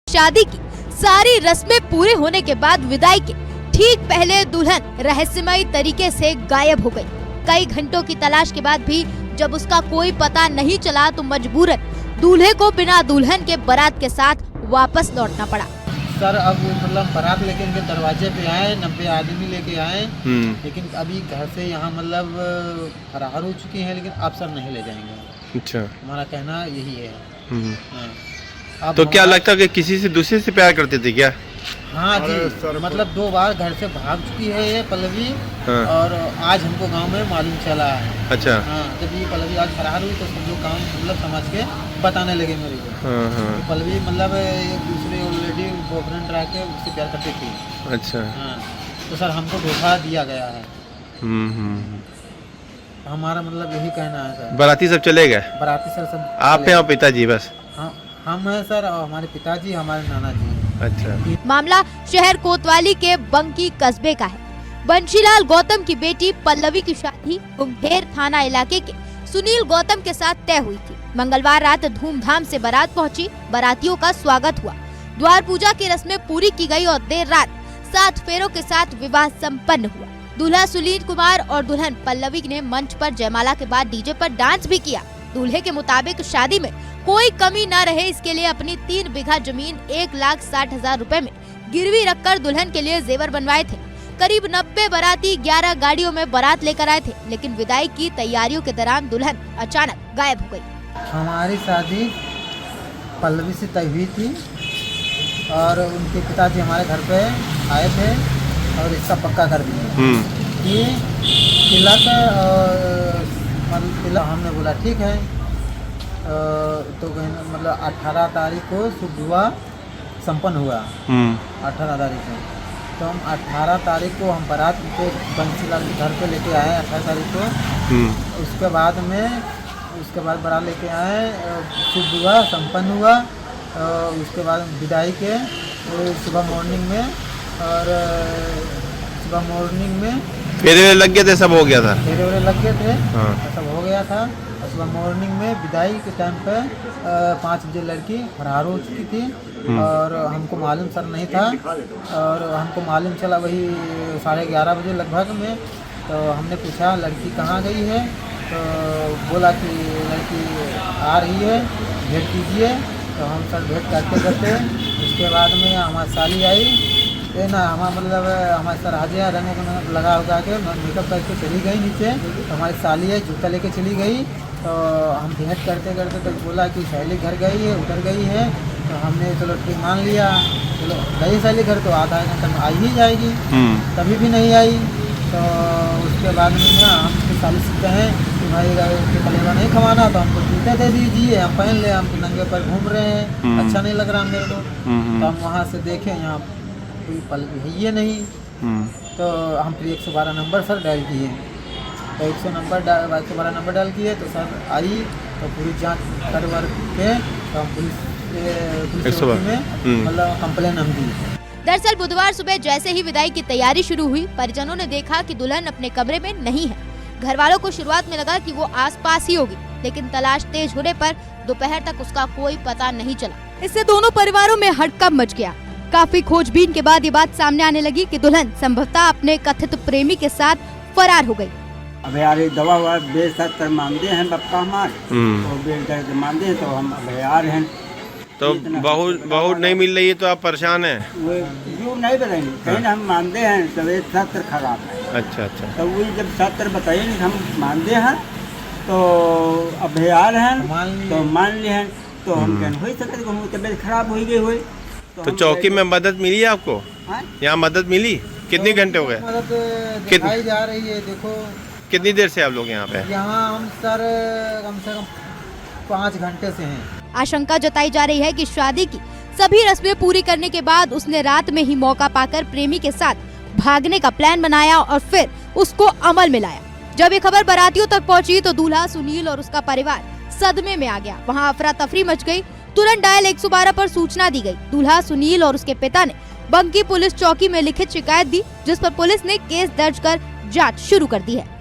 शादी की सारी रस्में पूरे होने के बाद विदाई के ठीक पहले दुल्हन रहस्यमयी तरीके से गायब हो गई। कई घंटों की तलाश के बाद भी जब उसका कोई पता नहीं चला तो मजबूरन दूल्हे को बिना दुल्हन के बारात के साथ वापस लौटना पड़ा। सर अब मतलब बारात लेके इनके दरवाजे पे आए, 90 आदमी लेके आए, लेकिन अभी घर से यहाँ मतलब फरार हो चुकी हैं, लेकिन अब सर नहीं ले जाएंगे। अच्छा, हमारा कहना यही है। हाँ। तो क्या लगता है कि किसी से दूसरे से प्यार करते थे क्या? हाँ जी, मतलब 2 बार घर से भाग चुकी है ये पल्लवी। हाँ। और आज हमको गांव में मालूम चला है। अच्छा। हाँ, जब ये पल्लवी आज फरार हुई तो सब लोग काम मतलब समझ के बताने लगे मेरे को। हाँ हाँ। तो पल्लवी मतलब एक दूसरे ऑलरेडी बॉयफ्रेंड रह के उससे प्यार करती थी। अच्छा। हाँ, तो सर हमको धोखा दिया गया है। हमारा मतलब यही कहना है सर। बाराती सब चले गए? बाराती सर सब आप हैं और पिताजी बस? हाँ, हम हैं सर, और हमारे पिताजी, हमारे नाना जी। अच्छा। मामला शहर कोतवाली के बंकी कस्बे का है। बंशीलाल गौतम की बेटी पल्लवी की शादी मुंगेर थाना इलाके के सुनील गौतम के साथ तय हुई थी। मंगलवार रात धूमधाम से बारात पहुंची। बारातियों का स्वागत हुआ, द्वार पूजा की रस्में पूरी की गई और देर रात 7 फेरों के साथ विवाह संपन्न हुआ। दूल्हा सुनील कुमार और दुल्हन पल्लवी ने मंच पर जयमाला के बाद डीजे पर डांस भी किया। दूल्हे के मुताबिक शादी में कोई कमी न रहे, इसके लिए अपनी 3 बीघा जमीन 1,60,000 रुपए में गिरवी रखकर दुल्हन के लिए जेवर बनवाए थे। करीब 90 बाराती 11 गाड़ियों में बारात लेकर आए थे, लेकिन विदाई की तैयारियों के दौरान दुल्हन अचानक गायब हो गई। हमारी शादी पल्लवी से तय हुई थी और उनके पिताजी हमारे घर पे आए थे और इसका पक्का कर दिया कि तिलक मतलब हमने बोला ठीक है। तो मतलब 18 तारीख को शुभ विवाह संपन्न हुआ। 18 तारीख को तो हम 18 तारीख को हम बारात को बंसीलाल के घर पे लेके आए। 18 तारीख को उसके बाद बारात लेके आए, शुभ विवाह संपन्न हुआ। उसके बाद विदाई के सुबह मॉर्निंग में फेरे लग गए थे, सब हो गया था। फेरे लग गए थे। हाँ। सब हो गया था। सुबह मॉर्निंग में विदाई के टाइम पे 5 बजे लड़की फरार हो चुकी थी और हमको मालूम सर नहीं था। और हमको मालूम चला वही 11:30 बजे लगभग में। तो हमने पूछा लड़की कहाँ गई है, तो बोला कि लड़की आ रही है, भेंट कीजिए। तो हम सर भेंट करते करते उसके बाद में हमारी साली आई ना, हमारे सर आज रंग लगा उगा के मेकअप करके चली गई नीचे। तो हमारी साली है जूता लेके चली गई। तो हम भेंट करते करते तो बोला कि सहेली घर गई है, उधर गई है। तो हमने चलो ठीक मान लिया, चलो गई सहेली घर तो आधा घंटा में आई ही जाएगी। तभी भी नहीं आई। तो उसके बाद में ना हम साली से कहें कि भाई कलेवा नहीं खवाना तो हमको जूते दे दीजिए, हम पहन ले, हम तो नंगे पर घूम रहे हैं, अच्छा नहीं लग रहा मेरे को। तो हम वहाँ से देखें यहाँ कोई पल्लवी है ये नहीं। तो हम फिर 112 नंबर सर डायल किए। तो 112 नंबर डायल किए तो सर आई। तो पूरी जांच करवा के तो हम पुलिस में मतलब कंप्लेन हम दी। दरअसल बुधवार सुबह जैसे ही विदाई की तैयारी शुरू हुई, परिजनों ने देखा कि दुल्हन अपने कमरे में नहीं है। घर वालों को शुरुआत में लगा कि वो आसपास ही होगी, लेकिन तलाश तेज होने पर दोपहर तक उसका कोई पता नहीं चला। इससे दोनों परिवारों में हड़कंप मच गया। काफी खोजबीन के बाद ये बात सामने आने लगी कि दुल्हन संभवतः अपने कथित प्रेमी के साथ फरार हो गई। अब यार ये दवा हुआ बेसर मानते हैं बप्पा हमारे, तो बेल कर मानते हैं। तो हम अब यार हैं तो बहू नहीं मिल रही है तो आप परेशान हैं? वो जो नहीं बताएंगे कहीं हम मानते हैं तबीयत सत्र खराब है। अच्छा अच्छा। तो वही जब सत्र बताएंगे हम मानते हैं तो अब यार हैं तो मान लिए हैं। तो हम कहने हो सकते तबीयत खराब हो गई हुई। तो चौकी में मदद मिली है आपको? यहाँ मदद मिली? कितने घंटे हो गए? मदद दिखाई जा रही है। देखो कितनी देर से आप लोग यहाँ पे? यहाँ हम सर कम से कम 5 घंटे से हैं। आशंका जताई जा रही है कि शादी की सभी रस्में पूरी करने के बाद उसने रात में ही मौका पाकर प्रेमी के साथ भागने का प्लान बनाया और फिर उसको अमल में लाया। जब ये खबर बारातियों तक पहुंची तो दूल्हा सुनील और उसका परिवार सदमे में आ गया। वहां अफरा तफरी मच गई। तुरंत डायल 112 पर सूचना दी गई। दूल्हा सुनील और उसके पिता ने बंकी पुलिस चौकी में लिखित शिकायत दी, जिस पर पुलिस ने केस दर्ज कर जांच शुरू कर दी है।